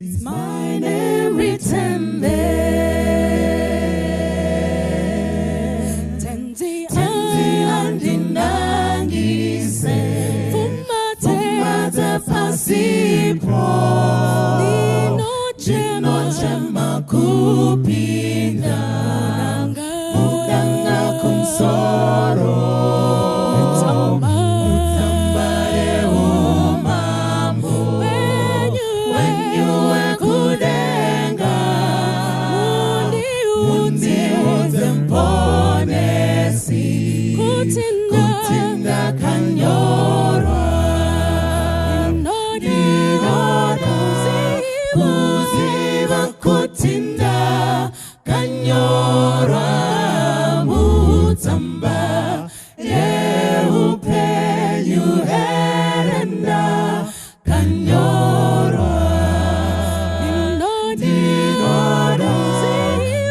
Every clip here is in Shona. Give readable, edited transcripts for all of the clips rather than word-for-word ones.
It's my name written there. Tenzi andinangise fumate pasipo ninoche makupinda udanga kumsoro utambare umambo wenyu kudenga mundi uzemponesi kutinda kanyoro kuziva kutinda kanyoro mutamba upenyu herenda kanyoro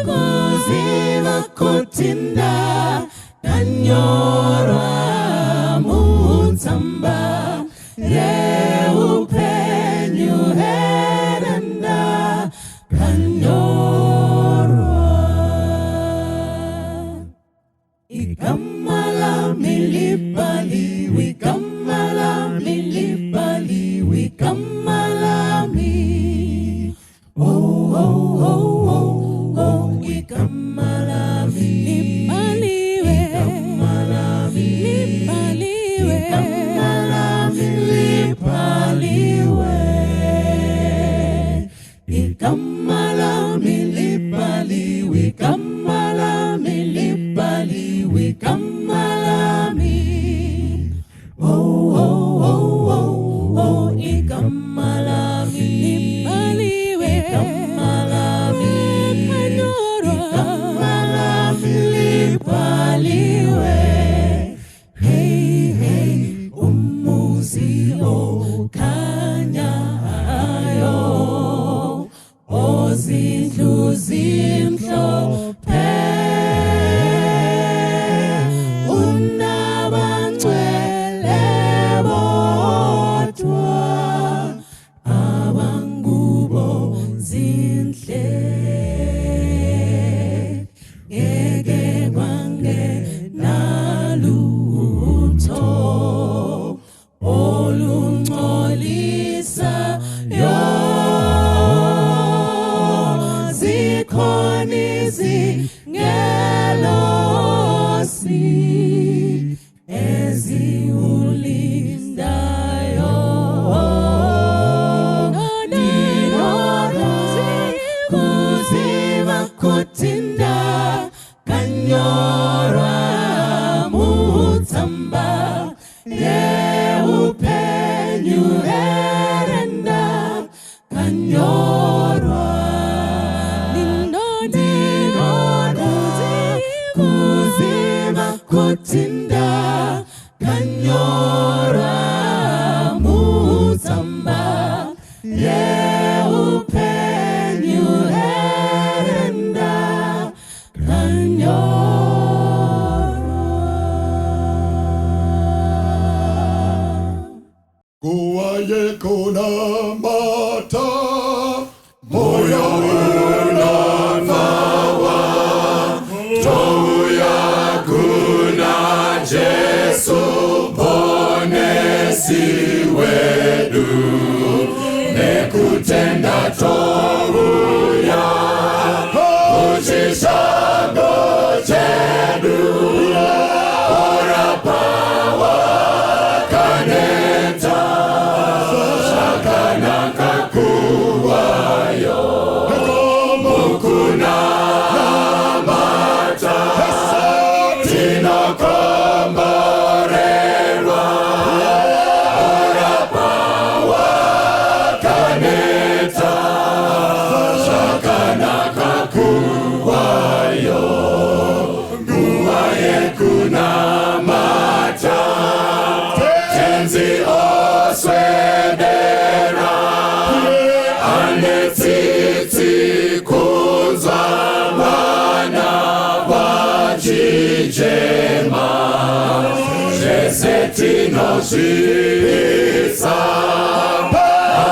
kuziva kutinda kanyoro mutamba upenyu herenda kanyoro ikamala milipali wikamala milipali wikamala mi ikamala milipaliwe ikamala milipaliwe ikamala milipaliwe ikamala milipaliwe ikamala milipaliwe ikamala mi ikamala milipaliwe ikamala milipaliwe hey umuzi okhanyayo ozindlu zimhlophe unabangcwele bodwa abangubo zinhle ngeke kwangenalutho olungcolisa zikhona izingelosi eziwulindayo kuziva kutinda kanyoro mutamba upenyu herenda kanyoro kuziva kutinda kanyoro mutamba upenyu herenda kanyoro Kuwayekona mata moyo unavawa toya kuna Jesu bonesi wedu nekutenda toya uchishago chedu ora pawa kaneta shakana kakuwayo mukuna mata tinakomborerwa ora pawa kaneta shakana kakuwayo Nguva yekuna mata tenzi oswedera anetsitsi kunzwa vana vachijema zvesetinozvisa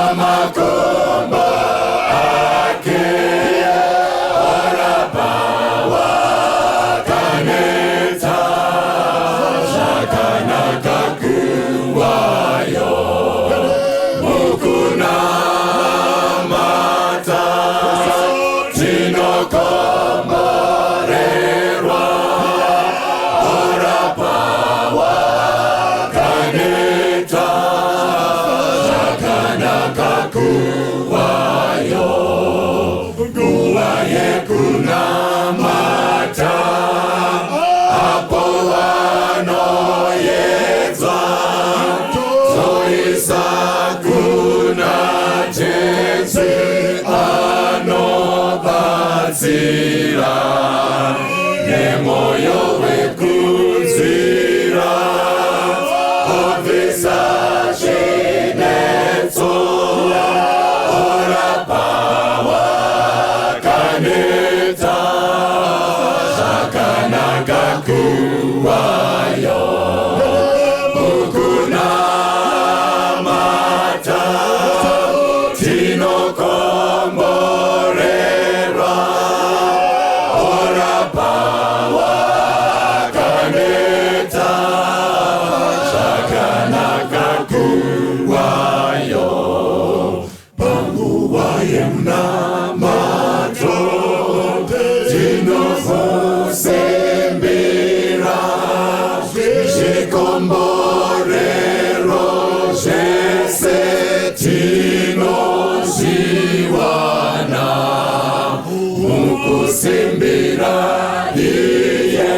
amakomba nemoyo wekuzvira obvisa zvinetso orapa wakaneta zvakanaka kuvayo mukunamata tinokomborerwa orapa wakaneta zvakanaka kuvayo panguva yemunamato tinosembera zvikomborero zvese tinozviwana mukusembera iye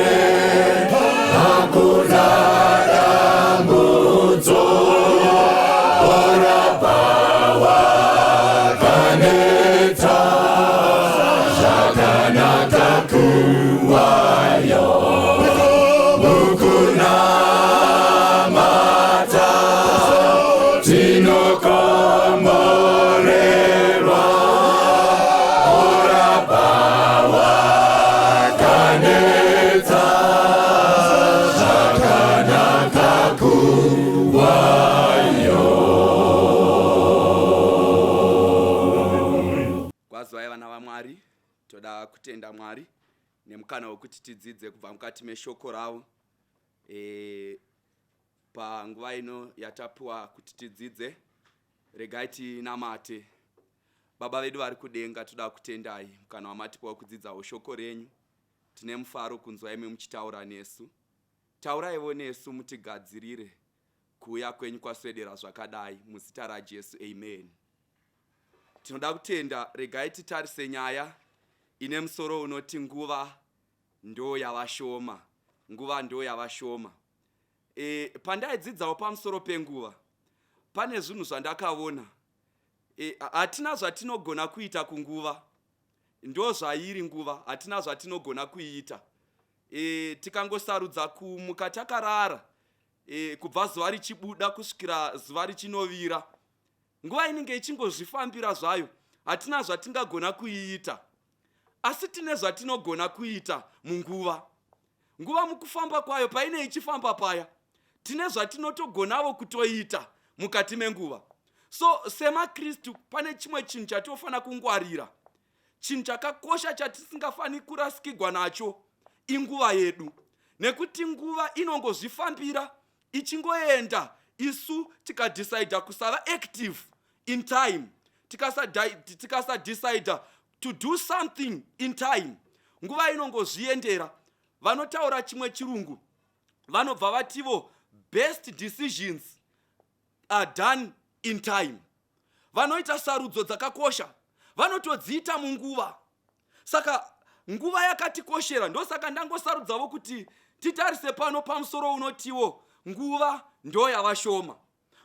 hakuna dambudzo orapa wakaneta zvakanaka kuvayo mukunamata tinokomborerwa orapa wakaneta zvakanaka kuvayo. Kwazwai vana vaMwari, toda kutenda Mwari nemukana wekuti tidzidze kubva mukati meshoko ravo. Panguva ino yatapiwa kuti tidzidze, regai tinamate. Baba vedu vari kudenga, toda kutendai mukana wamatipiwa kudzidzawo shoko renyu. Tine mufaro kunzwa imi muchitaura nesu. Tauraiwo nesu mutigadzirire kuuya kwenyu kwaswedera zvakadai muzita raJesu, amen. Tinoda kutenda, regai titarise nyaya ine musoro unoti nguva ndoyavashoma. Nguva ndoyavashoma. Pandaidzidzawo pamusoro penguva, pane zvinhu zvandakaona. Hatina zvatinogona kuita kunguva. Ndo zvairi nguva, hatina zvatinogona kuita. Tikangosarudza kumuka takarara, kubva zuva richibuda kusvikira zuva richinovira, nguva inenge ichingozvifambira zvayo, hatina zvatingagona kuita. Asi tine zvatinogona kuita munguva. Nguva mukufamba kwayo, paine ichifamba paya, tine zvatinotogonawo kutoita mukati menguva. So sema Kristu, pane chimwe chinhu chatofana kungwarira. Chinhu chakakosha chatisingafani kurasikirwa nacho inguva yedu. Nekuti nguva inongozvifambira ichingoenda, isu tikadecide kusava active in time. Tikasa decide to do something in time. Nguva inongozviendera. Vanotaura chimwe chirungu, vanobva vativo best decisions are done in time. Vanoita sarudzo dzakakosha, vanotodziita munguva. Saka nguva yakatikoshera, ndosaka ndangosarudzawo kuti titarise pano pamusoro unotiwo nguva ndoyavashoma.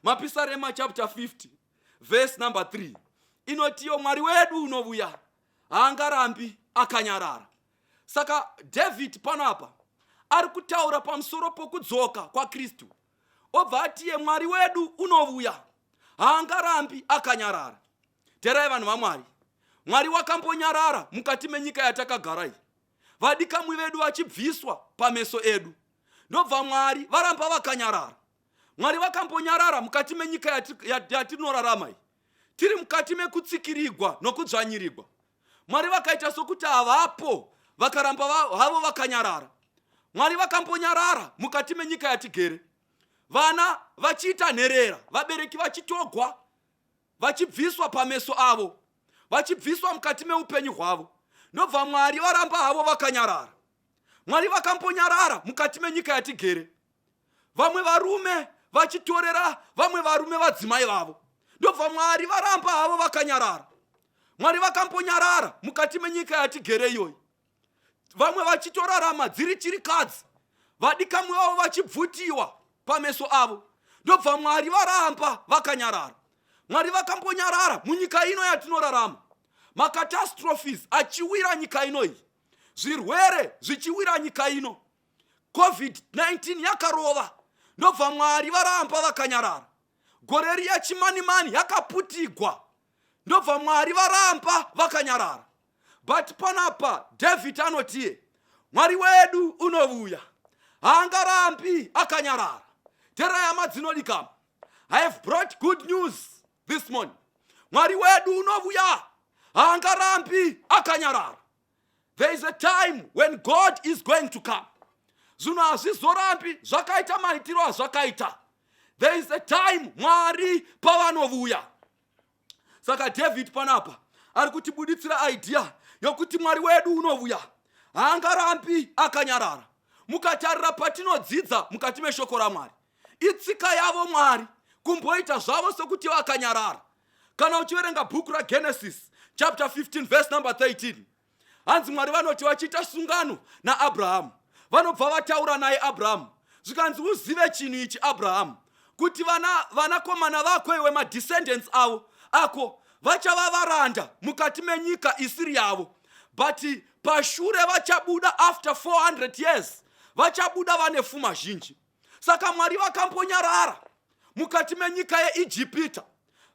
Mapisarema chapter 50 verse number 3 inotiwo Mwari wedu unovuya haangarambi akanyarara. Saka David panapa ari kutaura pamusoro pokudzoka kwa Kristu. Obva atiye Mwari wedu unovuya haangarambi akanyarara. Terai vanhu vaMwari, Mwari wakambonyarara mukati menyika yatakagara iyi. Vadikamwi vedu vachibviswa pameso edu, ndobva Mwari varamba vakanyarara. Mwari vakambonyarara mukati menyika yatinorarama iyi. Tiri mukati mekutsikirigwa nokudzvanyirirwa. Mwari vakaita sokuti havapo, vakaramba havo vakanyarara. Mwari vakambonyarara mukati menyika yatigere. Vana vachiita nherera, vabereki vachitogwa, vachibviswa pameso avo, vachibviswa mukati meupenyu hwavo. Ndobva Mwari varamba havo vakanyarara. Mwari vakambonyarara mukati menyika yatigere. Vamwe varume vachitorera vamwe varume vadzimai vavo. Ndobva Mwari varamba havo vakanyarara. Mwari vakambonyarara mukati menyika yatigere iyoyi. Vamwe vachitorarama dziri chirikadzi, vadikamwi vavo vachibvutiwa pameso avo. Ndobva Mwari varamba vakanyarara. Mwari vakambonyarara munyika ino yatinorarama. makatastrophes achiwira nyika ino iyi, zvirwere zvichiwira nyika ino, COVID-19 yakarova, ndobva Mwari varamba vakanyarara. Gore riya chimanimani yakaputigwa, ndobva Mwari varamba vakanyarara. But panapa David anotiye, Mwari wedu unovuya, haangarambi akanyarara. Terayama dzinodikama, I have brought good news this morning. Mwari wedu unovuya, haangarambi akanyarara. There is a time when God is going to come. Zuno hazvizorambi zvakaita maitiro azvakaita. There is a time Mwari pavanovuya. Saka David panapa ari kutibuditsira idea yokuti Mwari wedu unovuya, haangarambi akanyarara. Mukatarira patinodzidza mukati meshoko raMwari, itsika yavo Mwari kumboita zvavo sokuti vakanyarara. Kana uchiverenga bhuku raGenesis chapter 15 verse number 13, hanzi Mwari vanoti vachiita sungano naAbhurahamu, vanobva vataura naye Abhurahamu, zvikanzi uzive chinhu ichi Abhurahamu, kuti vanakomana vako iwe madescendants avo ako vachava varanda mukati menyika isiri yavo, but pashure vachabuda after 400 years, vachabuda vane pfuma zhinji. Saka Mwari vakambonyarara mukati menyika yeIjipita,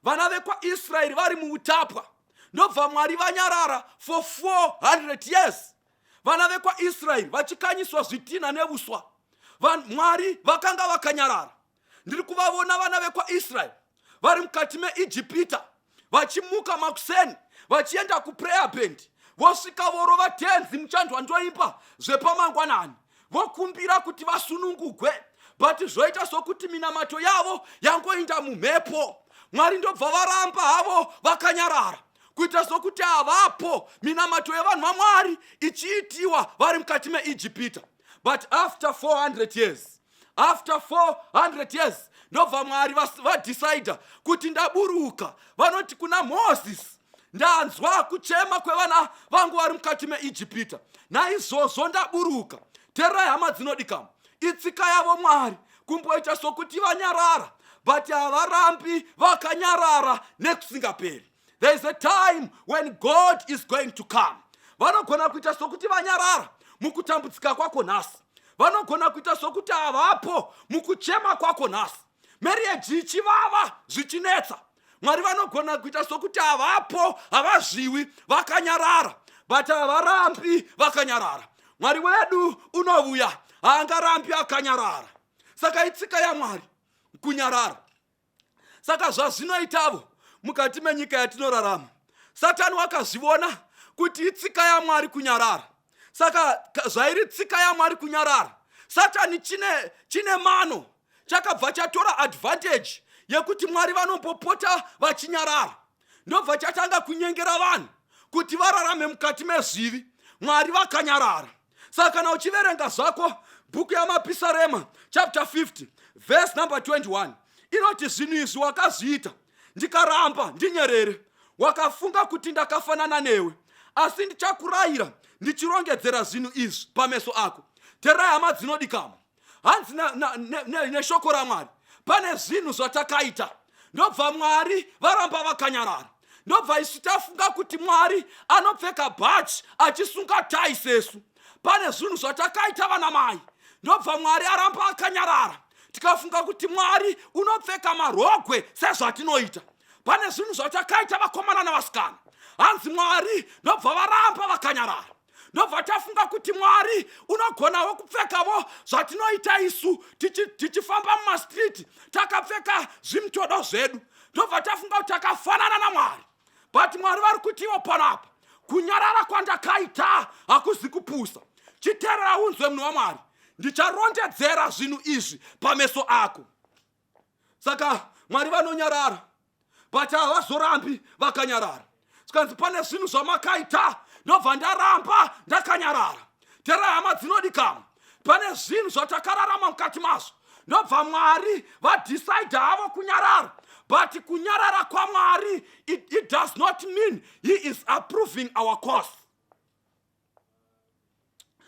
vana vekwaIsraeri vari muutapwa, ndobva Mwari vanyarara for 400 years. Vana vekwaIsraeri vachikanyiswa zvitina neuswa, Mwari vakanga vakanyarara. Ndiri kuvavona vana vekwaIsraeri vari mukati meIjipita, vachimuka makuseni vachienda kuprayer band, vosvika vorova tenzi muchandwa ndoimba zvepamangwanani, vokumbira kuti vasunungugwe, but zvoita sokuti minamato yavo yangoinda mumhepo. Mwari ndobva varamba havo vakanyarara, kuita sokuti havapo minamato yevanhu vaMwari ichiitiwa vari mukati meIjipita. But after 400 years, ndobva Mwari vadecida kuti ndaburuka. Vanoti kuna Moses, ndanzwa kuchema kwevana vangu vari mukati meIjipita, naizvozvo ndaburuka. Tererai hama dzinodikama, itsika yavo Mwari kumboita sokuti vanyarara, but havarambi vakanyarara nekusingaperi. There is a time when God is going to come. Vanogona kuita sokuti vanyarara mukutambudzika kwako nhasi, vanogona kuita sokuti havapo mukuchema kwako nhasi, marriage ichivava zvichinetsa. Mwari vanogona kuita sokuti havapo, havazviwi, vakanyarara, but havarambi vakanyarara. Mwari wedu unovuya, haangarambi akanyarara. Saka itsika yaMwari kunyarara. Saka zvazvinoitavo mukati menyika yatinorarama, Satani wakazviona kuti itsika yaMwari kunyarara. Saka zvairi tsika yaMwari kunyarara, Satani chine mano chakabva chatora advantage yekuti Mwari vanombopota vachinyarara, ndobva chatanga kunyengera vanhu kuti vararame mukati mezvivi, Mwari vakanyarara. Saka kana uchiverenga zvako bhuku yamapisarema chapter 50 verse number 21, inoti zvinhu izvi wakazviita ndikaramba ndinyerere, wakafunga kuti ndakafanana newe, asi ndichakurayira ndichirongedzera zvinhu izvi pameso ako. Tererai hama dzinodikama, hanzi neshoko raMwari, pane zvinhu zvatakaita, ndobva Mwari varamba vakanyarara. Ndobva isu tafunga kuti Mwari anopfeka bhachi achisunga tai sesu. Pane zvinhu zvatakaita vana mai, ndobva Mwari aramba akanyarara. Tikafunga kuti Mwari unopfeka marogwe sezvatinoita. Pane zvinhu zvatakaita vakomana navasikana, hanzi Mwari ndobva varamba vakanyarara. Ndobva tafunga kuti Mwari unogonawo kupfekavo zvatinoita isu tichifamba mumastreet takapfeka zvimitodo zvedu. Ndobva tafunga kuti takafanana naMwari. But Mwari vari kuti iwo panapa, kunyarara kwandakaita hakuzi kupusa. Chiteerera unzwe munhu waMwari, ndicharondedzera zvinhu izvi pameso ako. Saka Mwari vanonyarara, but havazorambi vakanyarara. Sikanzi pane zvinhu zvamakaita, ndobva ndaramba ndakanyarara. Teererai hama dzinodikama, pane zvinhu zvatakararama mukati mazvo, ndobva Mwari vadecide havo kunyarara. But kunyarara kwaMwari, it does not mean he is approving our cause.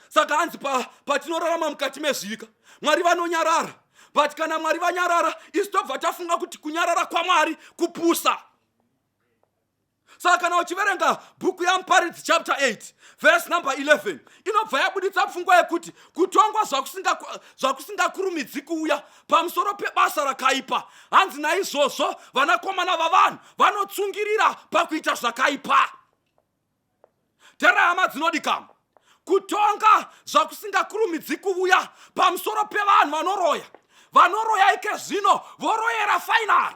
Saka hanzi patinorarama mukati mezvika, Mwari vanonyarara, but kana Mwari vanyarara, isu tobva tafunga kuti kunyarara kwaMwari kupusa. Saka kana uchiverenga bhuku yaMuparidzi chapter 8 verse number 11 inobva yabuditsa pfungwa yekuti kutongwa zvakusingakurumidzi kuuya pamusoro pebasa rakaipa. Hanzi naizvozvo vanakomana vavanhu vanotsungirira pakuita zvakaipa. Tera hama dzinodikama, kutonga zvakusingakurumidzi kuuya pamusoro pevanhu vanoroya ike zvino voroyera final.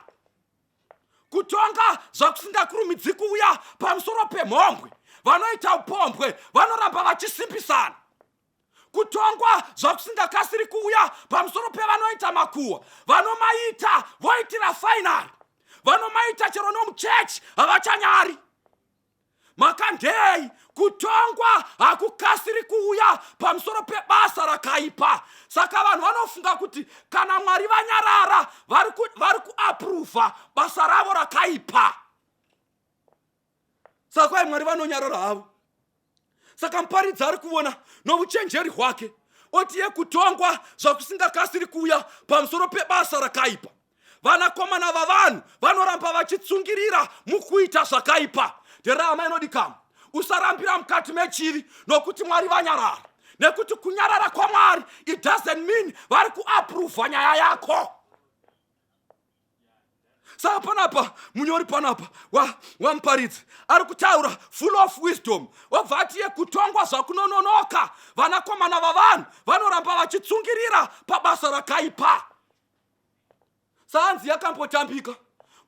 Kutonga zvakusingakurumidzi kuuya pamusoro pemhombwe vanoita upombwe vanoramba vachisimbisana. Kutongwa zvakusingakasiri kuuya pamusoro pevanoita makuhwa vanomaita voitira final. Vanomaita chero nomuchechi havachanyari. Makandei kutongwa hakukasiri kuuya pamusoro pebasa rakaipa. Saka vanhu vanofunga kuti kana Mwari vanyarara vari kuapprova basa ravo rakaipa. Saka Mwari vanonyarara havo. Saka Muparidzi ari kuona nouchenjeri hwake oti kutongwa zvakusingakasiri kuuya pamusoro pebasa rakaipa. Vanakomana vavanhu vanoramba vachitsungirira mukuita zvakaipa. Derama inodikama, usarambira mukati mechivi nokuti Mwari vanyarara. Nekuti kunyarara kwaMwari it doesn't mean vari kuapprova nyaya yako. Saka panapa munyori panapa waMuparidzi ari kutaura full of wisdom. Wabva ati kutongwa zvakunononoka vanakomana vavanhu vanoramba vachitsungirira pabasa rakaipa. Sahanzi yakambotambika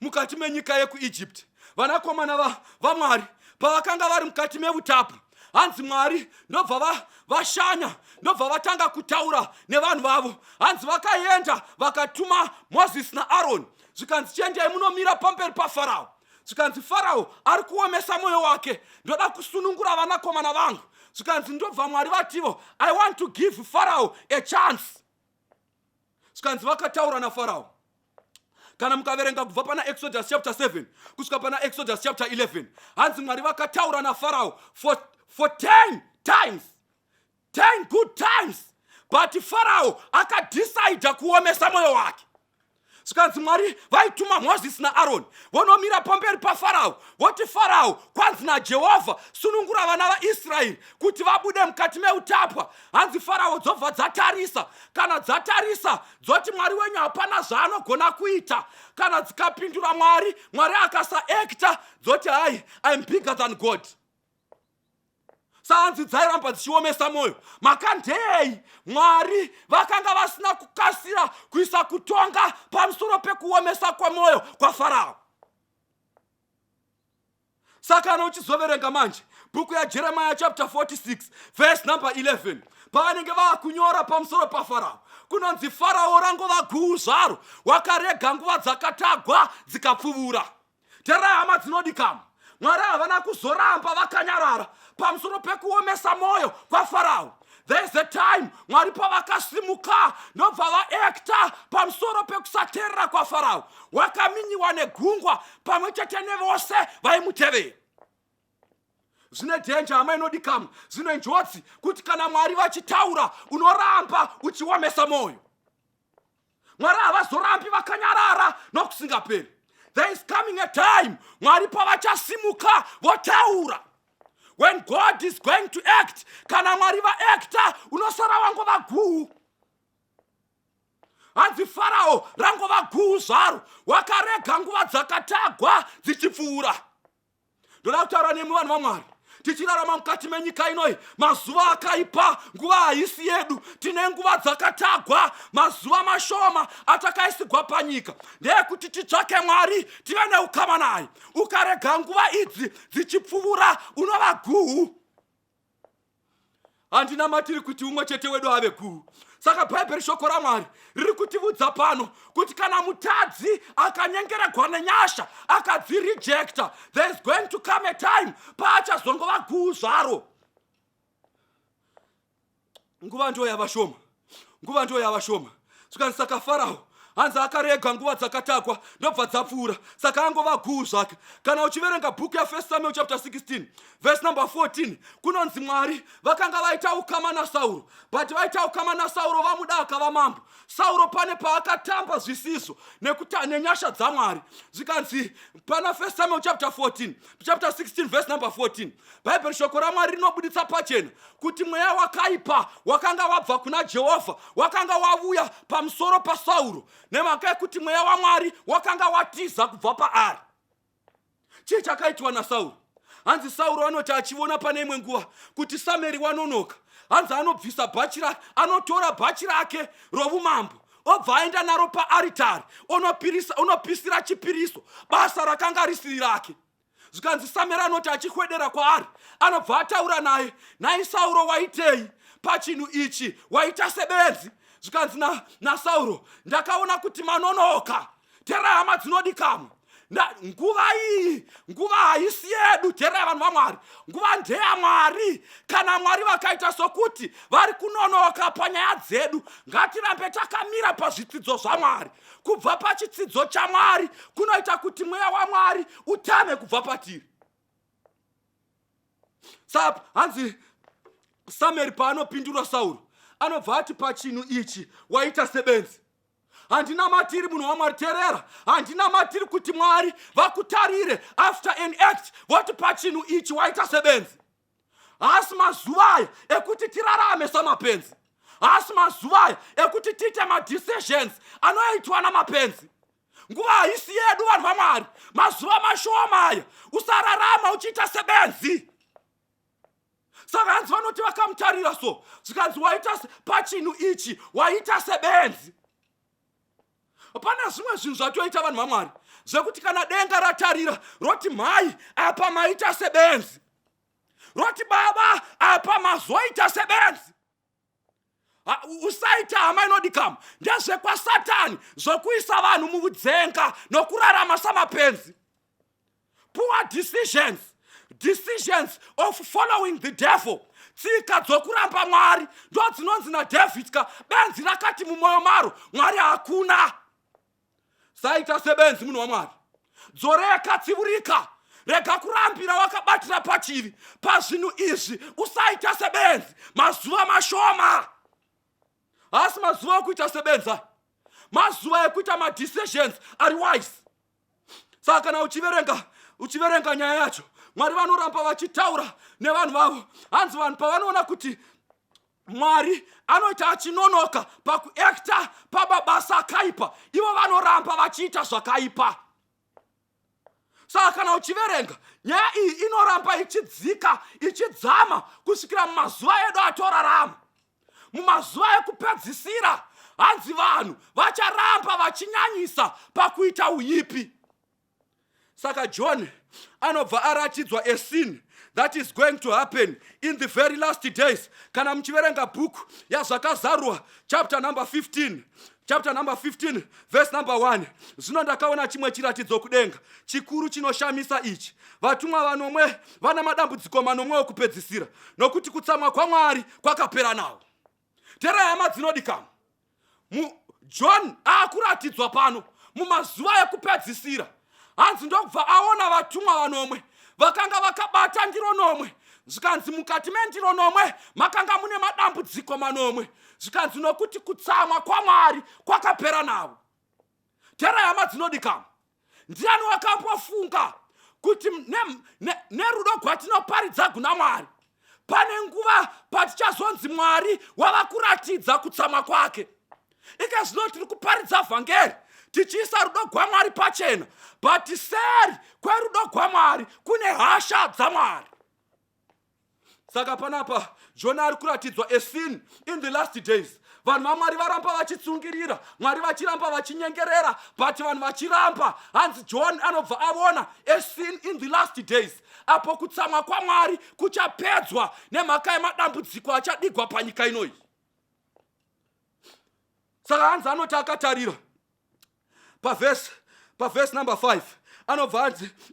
mukati menyika yekuEgypt. Vanakomana vaMwari pavakanga vari mukati meutapu, hanzi Mwari ndobva vashanya, ndobva vatanga kutaura nevanhu vavo. Hanzi vakaenda vakatuma Moses naAroni, zvikanzi chiendai munomira pamberi paFarao. Zvikanzi Farao ari kuomesa mwoyo wake, ndoda kusunungura vanakomana vangu. Zvikanzi ndobva Mwari vativo, I want to give Farao a chance. Zvikanzi vakataura naFarao. Kana mukaverenga kubva pana Exodus chapter 7 kusvika pana Exodus chapter 11, hanzi Mwari vakataura naFarao for 10 times, 10 good times, but Farao akadecide kuomesa mwoyo wake. Zvikanzi Mwari vaituma Moses naAroni vonomira pamberi paFarao voti, Farao, kwanzi naJehovha sunungura vana vaIsraeri kuti vabude mukati meutapwa. Hanzi Farao dzobva dzatarisa, kana dzatarisa dzoti Mwari wenyu hapana zvaanogona kuita. Kana dzikapindura Mwari akasaacta dzoti hai, I'm bigger than God. Sahanzi dzairamba dzichiomesa mwoyo. Makandei Mwari vakanga vasina kukasira kuisa kutonga pamusoro pekuomesa kwamwoyo kwaFarao. Saka kana uchizoverenga manje bhuku yaJeremiah chapter 46 verse number 11, pavanenge vakunyora pamusoro paFarao, kunonzi Farao rangova guhu zvaro, wakarega nguva dzakatagwa dzikapfuvura. Tera hama dzinodikama, Mwari havana kuzoramba vakanyarara pamusoro pekuomesa mwoyo kwaFarao. There is a time Mwari pavakasimuka ndobva vaacta pamusoro pekusateerera kwaFarao. Wakaminyiwa negungwa pamwe chete nevose vaimutevera. Zvine danger hama inodikama, zvine njodzi kuti kana Mwari vachitaura unoramba uchiomesa mwoyo. Mwari havazorambi vakanyarara nokusingaperi. There is coming a time Mwari pavachasimuka votaura. When God is going to act, kana Mwari vaacta unosara wangova guhu. Hanzi Farao rangova guhu zvaro, wakarega nguva dzakatagwa dzichipfuura. Ndoda kutaura nemi vanhu vaMwari, tichirarama mukati menyika inoi mazuva akaipa, nguva haisi yedu. Tine nguva dzakatagwa, mazuva mashoma atakaisigwa panyika. Ndeyekuti titsvake Mwari tive neukama naye. Ukarega nguva idzi dzichipfuura unova guhu. Handina matiri kuti umwe chete wedu ave guhu. Saka Bhaibheri shoko raMwari riri kutivudza pano kuti kana mutadzi akanyengeregwa nenyasha akadzirejecta, there is going to come a time paachazongova guhu zvaro. Nguva ndo yava shoma, nguva ndo yava shoma. Saka Farao hanzi akarega nguva dzakatakwa ndobva dzapfuura, saka angova guu zvake. Kana uchiverenga bhuku yaFirst Samuel chapter 16 verse number 14, kunonzi Mwari vakanga vaita ukama naSauro, but vaita ukama naSauro vamuda akava mambo. Sauro pane paakatamba zvisizvo nenyasha dzaMwari. Zvikanzi pana First Samuel chapter 16 verse number 14, Bible shoko raMwari rinobuditsa pachena kuti mweya wakaipa wakanga wabva kuna Jehovha wakanga wavuya pamusoro paSauro, nemhaka yekuti mweya waMwari wakanga watiza kubva paari. Chii chakaitwa naSauro? Hanzi Sauro anoti achiona pane imwe nguva kuti Sameri wanonoka, hanzi anobvisa bhachi rake, anotora bhachi rake rovumambo obva aenda naro paaritari unopisira chipiriso, basa rakanga risiri rake. Zvikanzi Sameri anoti achihwedera kwaari, anobva ataura naye, nhai Sauro waitei pachinhu ichi, waita sebenzi. Zvikanzi naSauro, ndakaona kuti manonoka, tera hama dzinodikamwa. Nguva haisi yedu, tera vanhu vaMwari, nguva ndeyaMwari. Kana Mwari vakaita sokuti vari kunonoka panyaya dzedu, ngatirambe takamira pazvidzidzo zvaMwari. Kubva pachidzidzo chaMwari kunoita kuti mweya waMwari utame kubva patiri. Saka hanzi Sameri paanopindura Sauro, anobva ati pachinhu ichi waita sebenzi. Handina matiri munhu waMwari, terera. Handina matiri kuti Mwari vakutarire after an act voti pachinhu ichi waita sebenzi. Hasi mazuva aya ekuti tirarame samapenzi. Hasi mazuva aya ekuti tiite madecisions anoitwa namapenzi. Nguva haisi yedu vanhu vaMwari. Mazuva mashoma aya usararama uchiita sebenzi. Saka hanzi vanoti vakamutarira so, zvikanzi waita pachinhu ichi waita sebenzi. Pana zvimwe zvinhu zvatoita vanhu vaMwari zvekuti kana denga ratarira roti mhai apa maita sebenzi, roti baba apa mazoita sebenzi, usaita hama inodikama, ndezvekwaSatani zvokuisa vanhu mudzenga nokurarama samapenzi. Poor decisions of following the devil, tsika dzokuramba Mwari ndo dzinonzi naDhavhidhi, benzi rakati mumwoyo maro Mwari hakuna. Saita sebenzi munhu waMwari, dzoreka tsiurika, rega kurambira wakabatira pachivi pazvinhu izvi, usaita sebenzi. Mazuva mashoma, hasi mazuva ekuita sebenzi, mazuva ekuita madecisions ari wise. Saka kana uchiverenga nyaya yacho, Mwari vanoramba vachitaura nevanhu vavo. Hanzi vanhu pavanoona kuti Mwari anoita achinonoka pakuekta pabasa akaipa, ivo vanoramba vachiita zvakaipa. Saka kana uchiverenga nyaya iyi inoramba ichidzika ichidzama kusvikira mumazuva edu atorarama. Mumazuva ekupedzisira hanzi vanhu vacharamba vachinyanyisa pakuita uipi. Saka John anobva aratidzwa a sin that is going to happen in the very last days. Kana muchiverenga bhuku yazvakazarwa chapter number 15 verse number 1, zvino ndakaona chimwe chiratidzo kudenga chikuru chinoshamisa ichi. Vatumwa vanomwe vana madambudziko manomwe okupedzisira, nokuti kutsamwa kwaMwari kwakapera nawo. Tera hama dzinodikama, John akuratidzwa pano mumazuva ekupedzisira. Hanzi ndokubva aona vatumwa vanomwe vakanga vakabata ndiro nomwe. Zvikanzi mukati mendiro nomwe makanga mune madambudziko manomwe. Zvikanzi nokuti kutsamwa kwaMwari kwakapera nawo. Tera hama dzinodikama, ndiani wakambofunga kuti nerudo gwatinoparidza kuna Mwari pane nguva patichazonzi Mwari wava kuratidza kutsamwa kwake? Ike zvino tiri kuparidza vhangeri tichiisa rudo rwaMwari pachena, but seri kwerudo rwaMwari kune hasha dzaMwari. Saka panapa Jona ari kuratidzwa a sin in the last days. Vanhu vaMwari varamba vachitsungirira, Mwari vachiramba vachinyengerera, but vanhu vachiramba. Hanzi John anobva avona a sin in the last days, apo kutsamwa kwaMwari kuchapedzwa nemhaka yemadambudziko achadigwa panyika inoi. Saka hanzi anoti akatarira paverse number 5,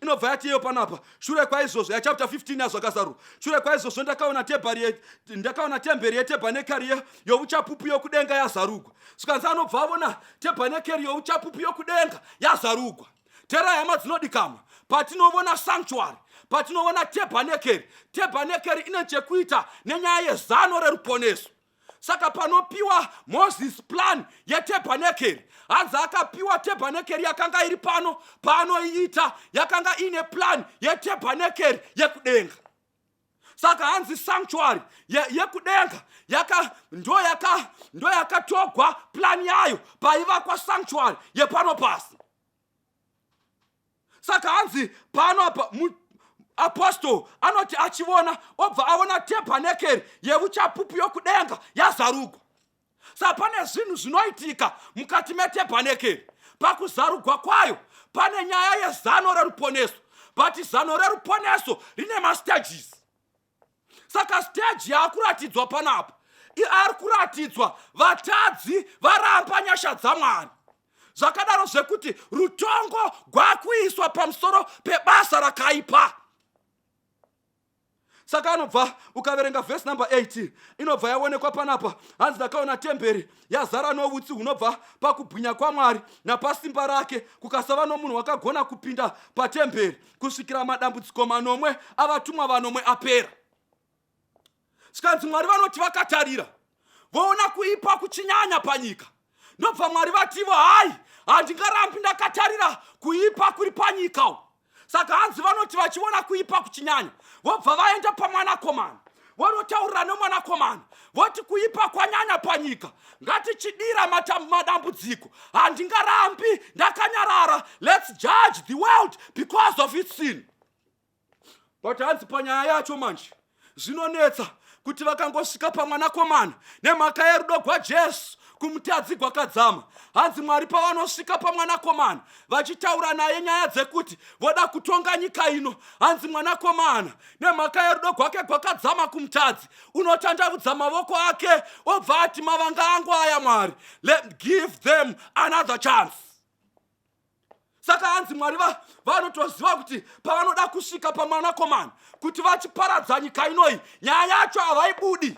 inobva yati iyo panapa. Shure kwaizvozvo yachapter 15 yazvakazarwa. Shure kwaizvozvo ndakaona temberi yetebhanekeri youchapupu yokudenga yazarugwa. Saka anobva avona tebhanekeri youchapupu yokudenga yazarugwa. Terai hama dzinodikama, patinovona sanctuary, patinovona tebhanekeri ine chekuita nenyaya yezano reruponeso. Saka panopiwa Moses plan yetebhanekeri, hanzi akapiwa tebhanekeri yakanga iri panoiita yakanga ine plan yetebhanekeri yekudenga. Saka hanzi sanctuary yekudenga ndo yakatogwa plan yayo paivakwa sanctuary yepano pasi. Saka hanzi pano apostle anoti achivona obva avona tebhanekeri yeuchapupu yokudenga yazarugwa. Saka pane zvinhu zvinoitika mukati metebhanekeri. Pakuzarugwa kwayo pane nyaya yezano reruponeso, but zano reruponeso rine mastages. Saka stage yaakuratidzwa panapa ari kuratidzwa vatadzi varamba nyasha dzaMwari. Zvakadaro zvekuti rutongo rwakuiswa pamusoro pebasa rakaipa. Saka anobva ukaverenga verse number 18 inobva yaonekwa panapa. Hanzi ndakaona temberi yazara noutsi hunobva pakubwinya kwaMwari napasimba rake, kukasava nomunhu wakagona kupinda patemberi kusvikira madambudziko manomwe avatumwa vanomwe apera. Skanzi Mwari vanoti vakatarira voona kuipa kuchinyanya panyika. Ndobva Mwari vativo hai, handingarambi ndakatarira kuipa kuri panyika. Saka hanzi vanoti vachiona kuipa kuchinyanya vobva vaenda pamwanakomana, vonotaurira nemwanakomana voti kuipa kwanyanya panyika, ngatichidira madambudziko, handingarambi ndakanyarara, let's judge the world because of its sin. But hanzi panyaya yacho manje zvinonetsa kuti vakangosvika pamwanakomana nemhaka yerudo rwaJesu kumutadzi gwakadzama. Hanzi Mwari pavanosvika pamwanakomana vachitaura naye nyaya dzekuti voda kutonga nyika ino, hanzi mwanakomana nemhaka yerudo rwake gwakadzama kumutadzi unotandaudza mavoko ake obva ati mavanga angu aya Mwari, let give them another chance. Saka hanzi Mwari vanotoziva kuti pavanoda kusvika pamwanakomana kuti vachiparadza nyika inoi, nyaya yacho havaibudi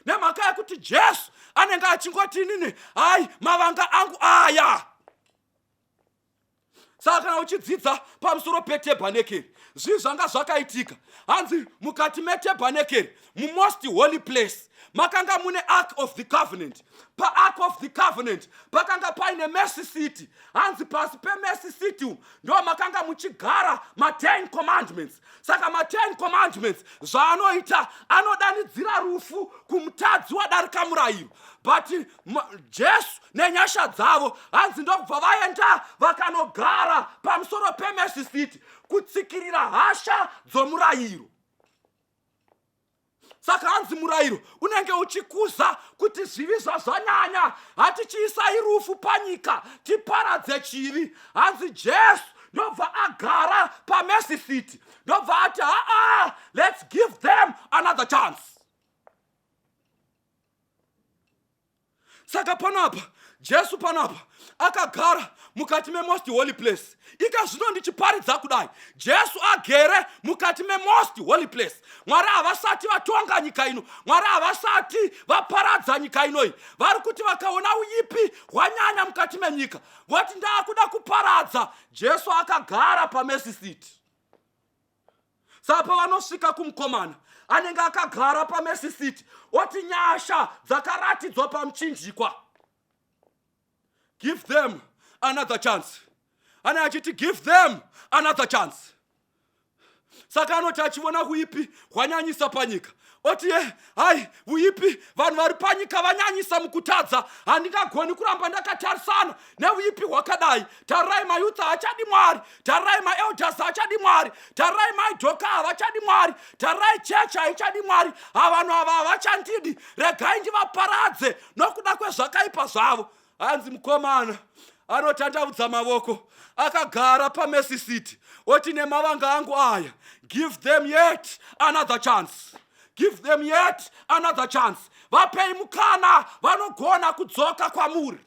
nemhaka yekuti Jesu anenge achingoti nini, hai mavanga angu aya. Saka kana uchidzidza pamusoro petebhanekeri zvinhu zvanga zvakaitika, hanzi mukati metebhanekeri mumost holy place makanga mune ark of the covenant. Pa-ark of the covenant pakanga paine mercy seat. Hanzi pasi pe-mercy seat ndo makanga muchigara ma-10 commandments. Saka ma-10 commandments zvaanoita anodanidzira rufu kumutadzi wadarika murayiro. But Jesu nenyasha dzavo hanzi ndobva vaenda vakanogara pamusoro pe-mercy seat kutsikirira hasha dzomurayiro. Saka hanzi murayiro unenge uchikuza kuti zvivi zvazvanyanya hatichiisai rufu panyika tiparadze chivi. Hanzi Jesu ndobva agara pamercy seat, ndobva ati let's give them another chance. Saka panapa Jesu panapa akagara mukati memost holy place. Ika zvino ndichiparidza kudai Jesu agere mukati memost holy place. Mwari havasati vatonga nyika ino, Mwari havasati vaparadza nyika inoi. Vari kuti vakaona uipi hwanyanya mukati menyika voti ndaakuda kuparadza, Jesu akagara pamercy seat. Saka pavanosvika kumukomana anenge akagara pamercy seat oti nyasha dzakaratidzwa pamuchinjikwa, give them another chance. Ana achiti give them another chance. Saka anoti achiona kuipi hwanyanyisa panyika oti hai uipi vanhu vari panyika vanyanyisa mukutadza, handingagoni kuramba ndakatarisana neuipi hwakadai. Tarirai mayutha hachadi Mwari, tarirai maelders hachadi Mwari, tarirai maidhoka havachadi Mwari, tarirai chechi haichadi Mwari, vanhu ava havachandidi, regai ndivaparadze nokuda kwezvakaipa zvavo. Hanzi mukomana anotandaudza mavoko akagara pamercy seat oti nemavanga angu aya, give them yet another chance, give them yet another chance. Vapei mukana vanogona kudzoka kwamuri.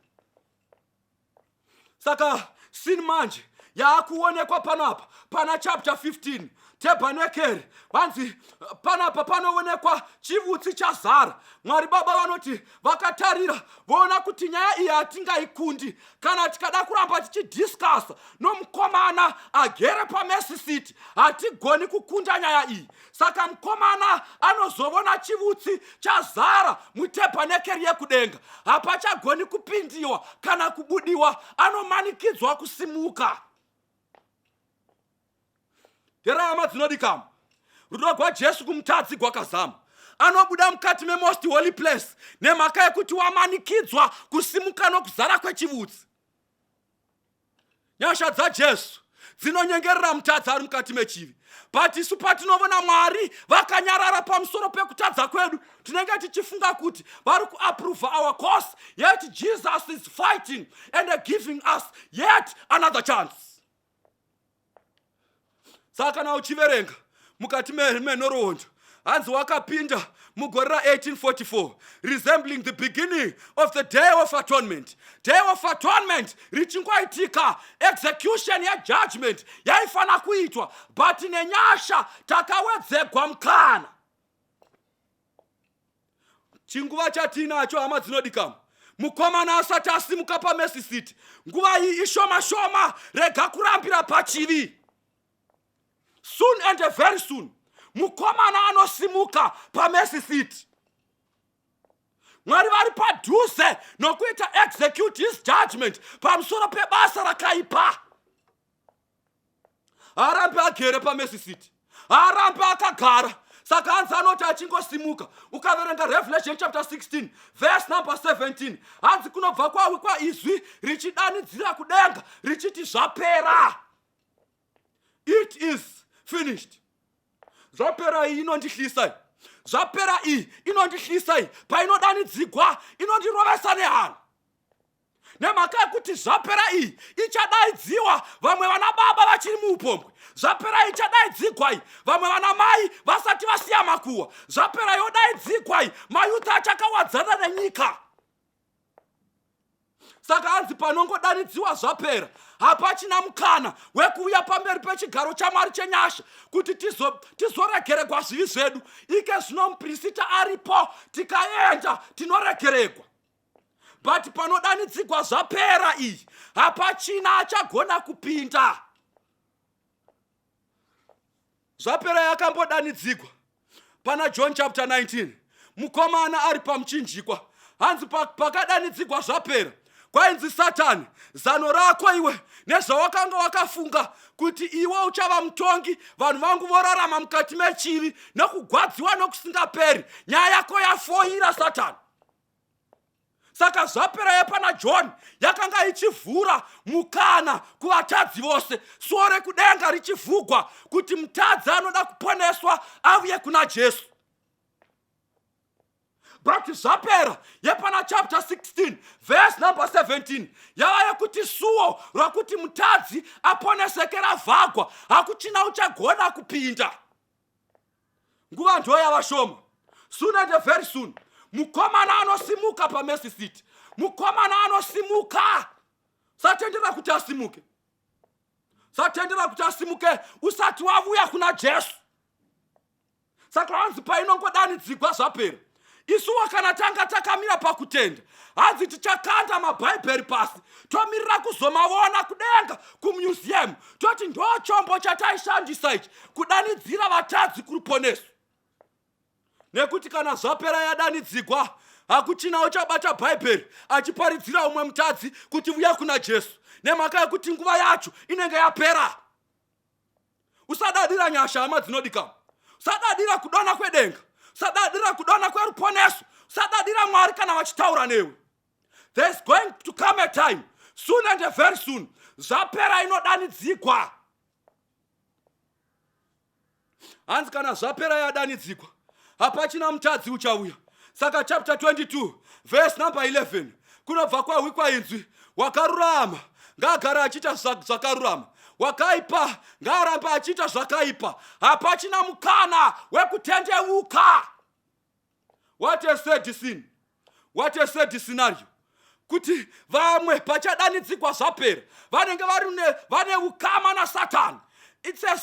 Saka sin manje yaakuonekwa panapa pana chapter 15 tabernacle. Vanzi panapa panoonekwa chivutsi chazara. Mwari Baba vanoti vakatarira voona kuti nyaya iyi hatingaikundi kana tikada kuramba tichidiscussa nomukomana agere paMercy City. Hatigoni kukunda nyaya iyi. Saka mukomana anozovona chivutsi chazara mutabernacle yekudenga. Hapachagoni kupindiwa kana kubudiwa, anomanikidzwa kusimuka. Hama dzinodikama, rudo rwaJesu kumutadzi rwakazama. Anobuda mukati memost holy place nemhaka yekuti wamanikidzwa kusimuka nokuzara kwechivutsi. Nyasha dzaJesu dzinonyengerera mutadzi ari mukati mechivi. But isu patinovona Mwari vakanyarara pamusoro pekutadza kwedu, tinenge tichifunga kuti vari kuapprove our cause, yet Jesus is fighting and giving us yet another chance. Saka na uchiverenga mukati menorohondo, hanzi wakapinda mugore ra1844, resembling the beginning of the Day of Atonement. Day of Atonement richingoitika, execution ya judgment yaifana kuitwa, but nenyasha takawedzegwa mukana. Chinguva chatinacho hama dzinodikama, mukomana asati asimuka paMercy City. Nguva iyi ishoma rega kurambira pachivi. Soon and very soon, mukomana anosimuka paMercy City. Mwari vari padhuze nokuita execute his judgment pamusoro pebasa rakaipa. Harambe agere paMercy City, harambe akagara. Saka hanzi anoti achingosimuka. Ukaverenga Revelation chapter 16 verse number 17, hanzi kunobva kwa izwi richidanidzira kudenga richiti zvapera. It is finished. Zvapera iyi inondihlisai. Zvapera iyi inondihlisai. Painodanidzigwa inondirovesa nehana. Nemhaka yekuti zvapera iyi ichadaidziwa vamwe vana baba vachiri muupombwe. Zvapera ichadaidzigwa iyi vamwe vana mai vasati vasiya makuwa. Zvapera yodaidzigwa iyi mayuthi achakawadzana nenyika. Saka hanzi panongodanidziwa zvapera, hapachina mukana wekuuya pamberi pechigaro chaMwari chenyasha kuti tizoregererwa zvivi zvedu. Ike zvino muprista aripo, tikaenda tinoregererwa. But panodanidzigwa zvapera iyi, hapachina achagona kupinda. Zvapera yakambodanidzigwa pana John chapter 19. Mukomana ari pamuchinjikwa, hanzi pakadanidzigwa zvapera, kwainzi Satani, zano rako iwe nezvawakanga wakafunga kuti iwe uchava mutongi, vanhu vangu vorarama mukati mechivi nokugwadziwa nokusingaperi, nyaya yako yafoira Satani. Saka zvapera yepana John yakanga ichivhura mukana kuvatadzi vose, suo rekudenga richivhugwa kuti mutadzi anoda kuponeswa auye kuna Jesu. But zvapera yepana chapter 16 verse number 17 yava yekuti suo rakuti mutadzi aponeseke ravhagwa, hakuchina uchagona kupinda. Nguva ndo yava shoma. Soon and very soon, mukomana anosimuka paMercy City. Mukomana anosimuka. Satendera kuti asimuke. Satendera kuti asimuke usati wavuya kuna Jesu. Saka hanzi painongodanidzigwa zvapera, isuwa kana tanga takamira pakutenda, hanzi tichakanda mabhaibheri pasi, tomirira kuzomavona kudenga kumuseum, toti ndo chombo chataishandisa ichi kudanidzira vatadzi kuruponeso. Nekuti kana zvapera yadanidzigwa, hakuchina uchabata bhaibheri achiparidzira umwe mutadzi kuti uya kuna Jesu, nemhaka yekuti nguva yacho inenge yapera. Usadadira nyasha hama dzinodikama. Usadadira kudona kwedenga. Usadadira kudona kweruponeso. Usadadira Mwari kana vachitaura newe. There's going to come a time, soon and very soon, zvapera inodanidzigwa. Hanzi kana zvapera yadanidzigwa, hapachina mutadzi uchauya. Saka chapter 22 verse number 11 kunobva kwahwikwa inzwi, wakarurama ngaagara achita zvakarurama, wakaipa ngaaramba achita zvakaipa. Hapachina mukana wekutendeuka. What a sad scene. What a sad scenario. kuti vamwe pachadanidzikwa zvapera vanenge vane ukama naSatani. It's a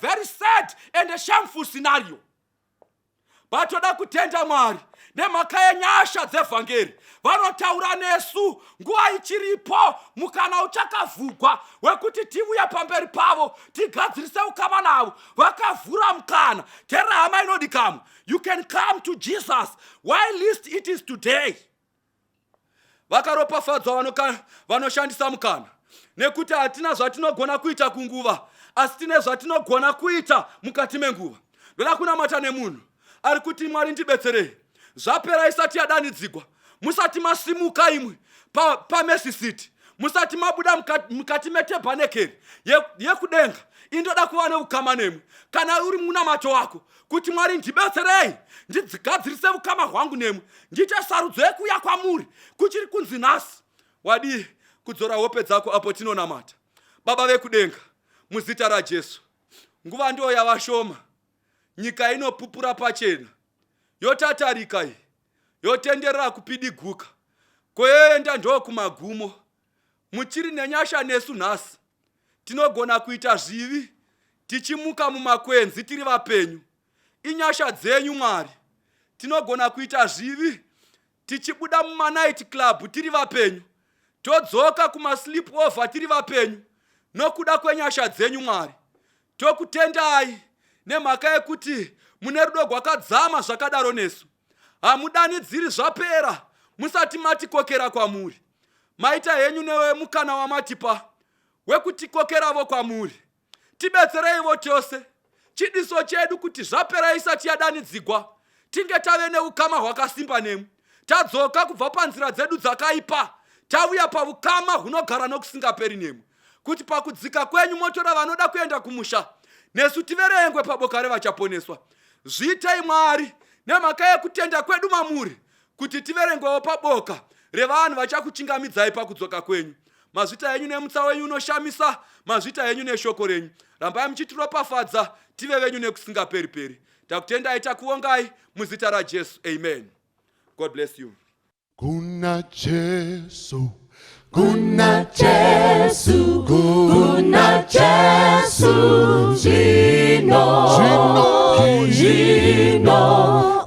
very sad and a shameful scenario. But toda kutenda Mwari nemhaka yenyasha dzevhangeri vanotaura nesu nguva ichiripo, mukana uchakavhugwa wekuti tiuye pamberi pavo tigadzirise ukama navo. Vakavhura mukana. Tera hama inodikamo, you can come to Jesus while least it is today. Vakaropafadzwa vanoshandisa mukana, nekuti hatina zvatinogona kuita kunguva, asi tine zvatinogona kuita mukati menguva. Ndoda kunamata nemunhu ari kuti Mwari ndibetserei, zvapera isati yadanidzigwa, musati masimuka imwe paMercy City, musati mabuda mukati metabhanekeri yekudenga, indoda kuva neukama nemwe. Kana uri munamato wako kuti Mwari ndibetserei ndigadzirise ukama hwangu nemwe, ndiite sarudzo yekuuya kwamuri kuchiri kunzi nhasi, wadi kudzora hope dzako apo tinonamata. Baba vekudenga, muzita raJesu, nguva ndiyo yava shoma, nyika inopupura pachena, yotatarika iyi, yotenderera kupidiguka, koenda ndo kumagumo. Muchiri nenyasha nesu nhasi, tinogona kuita zvivi tichimuka mumakwenzi tiri vapenyu. Inyasha dzenyu Mwari. Tinogona kuita zvivi tichibuda mumanight club tiri vapenyu, todzoka kumasleep over tiri vapenyu, nokuda kwenyasha dzenyu Mwari. Tokutendai nemhaka yekuti mune rudo rwakadzama zvakadaro nesu. Hamudanidziri zvapera musati matikokera kwamuri. Maita henyu newe mukana wamatipa wekutikokeravo kwamuri. Tibetsereivo tose. Chidiso chedu kuti zvapera isati yadanidzigwa tinge tave neukama hwakasimba nemu. Tadzoka kubva panzira dzedu dzakaipa, tauya paukama hunogara nokusingaperi nemu. Kuti pakudzika kwenyu motora vanoda kuenda kumusha, nesu tiverengwe paboka revachaponeswa. Zviitei Mwari nemhaka yekutenda kwedu mamuri, kuti tiverengwewo paboka revanhu vachakuchingamidzai pakudzoka kwenyu. Mazvita yenyu nemutsa wenyu unoshamisa, mazvita yenyu neshoko renyu. Rambai muchitiropafadza tive venyu nekusingaperi-peri. Takutendai takuongai muzita raJesu. Amen. God bless you. Kuna Jesu, kuna Jesu, kuna Jesu, Jino,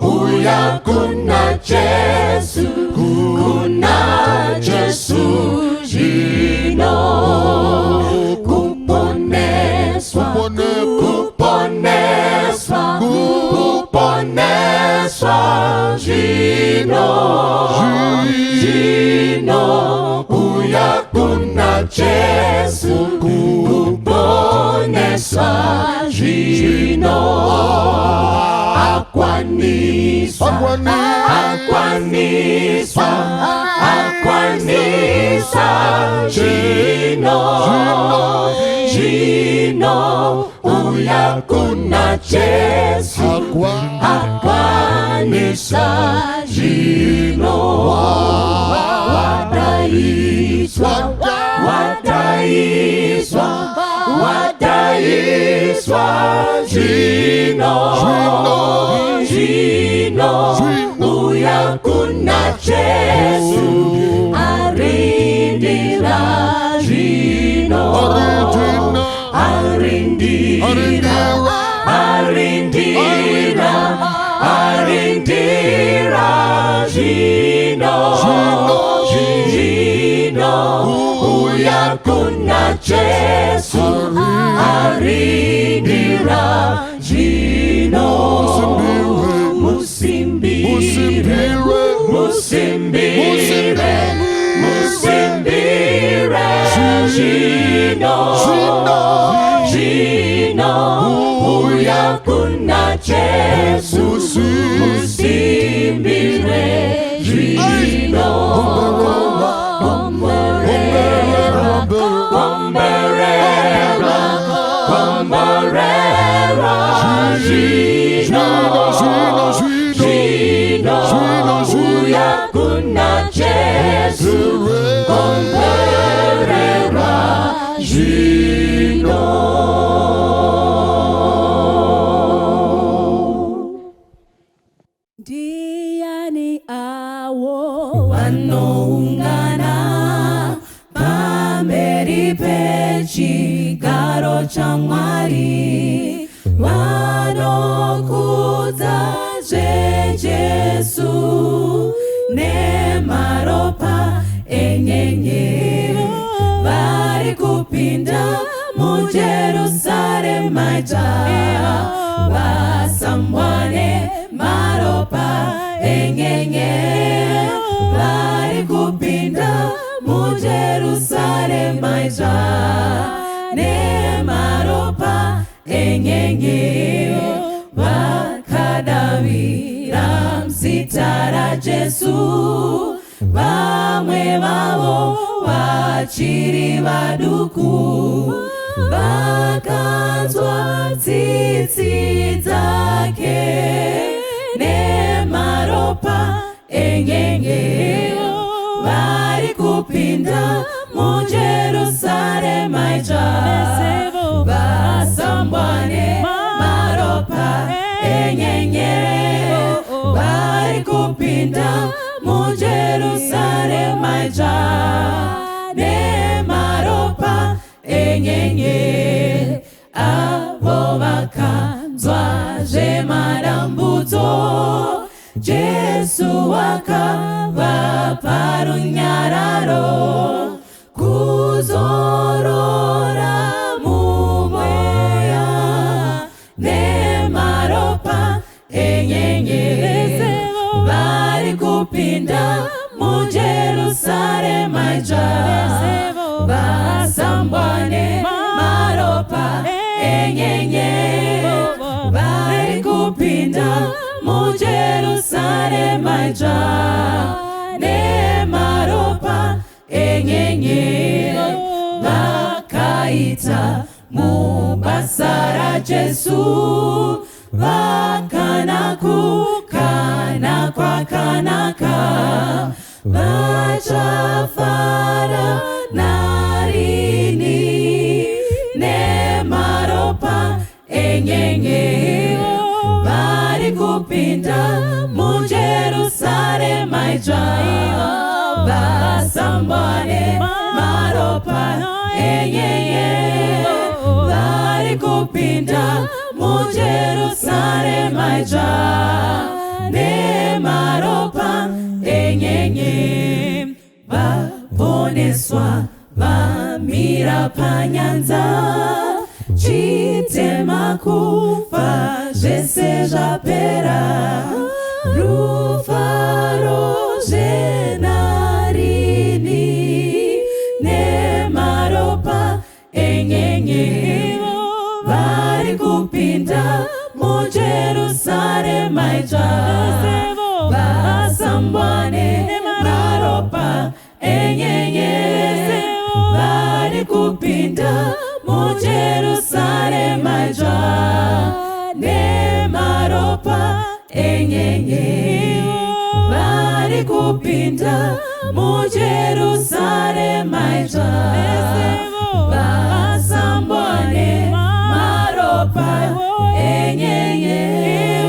uya kuna Jesu, kuna Jesu, Jino, kuponeswa, Jino, uya kuna Jesu, kuponeswa, Jino, akwanisa, Jino, uya kuna Jesu, akwanisa, Jino, wadaiswa, Jino, uya kuna Jesu, arindira, Jino, Jino, uya kuna Jesu, arindira, Jino, musimbire, Jino, uya kuna Jesu, musimbire, Jino, Jino, uya kuna Jesu, komperera, Jino. wanoungana pamberi pechigaro chaMwari, vanokudza zveJesu nemaropa enyenyeri, vari kupinda muJerusarema jaya, vasambwane maropa enyenyeri, vari kupinda muJerusarema jaya nemaropa enyenyeri, vakadavira mzita raJesu, vamwe vavo vachiri vaduku, vakanzwa tsitsi dzake nemaropa enyenyeri, vari kupinda muJerusarema jaya, vasambwane maropa enyenyeri, vari kupinda muJerusarema jaya nemaropa enyenyeri, avo vakanzwa zvemadambudzo, Jesu vakavapa runyararo, kuzorora mumweya nemaropa enyenyeri, vari kupinda muJerusarema jaya, vasambwane maropa enyenyeri, vari kupinda muJerusarema jaya nemaropa enyenyeri, vakaita mubasa raJesu, vakanakuka kwakanaka, vachafara narini nemaropa enyenyeri, vari kupinda muJerusarema jaya, vasambwane maropa enyenyeri, vari kupinda muJerusarema jaya nemaropa enyenyeri, vaponeswa vamira panyanza, chitema kufa zvese zvapera, rufaro zvenarini nemaropa enyenyeri, vari kupinda muJerusarema jaya, vasambwane maropa enyenyeri, vari kupinda muJerusarema jaya nemaropa enyenyeri, vari kupinda muJerusarema jaya, vasambwane maropa enyenyeri.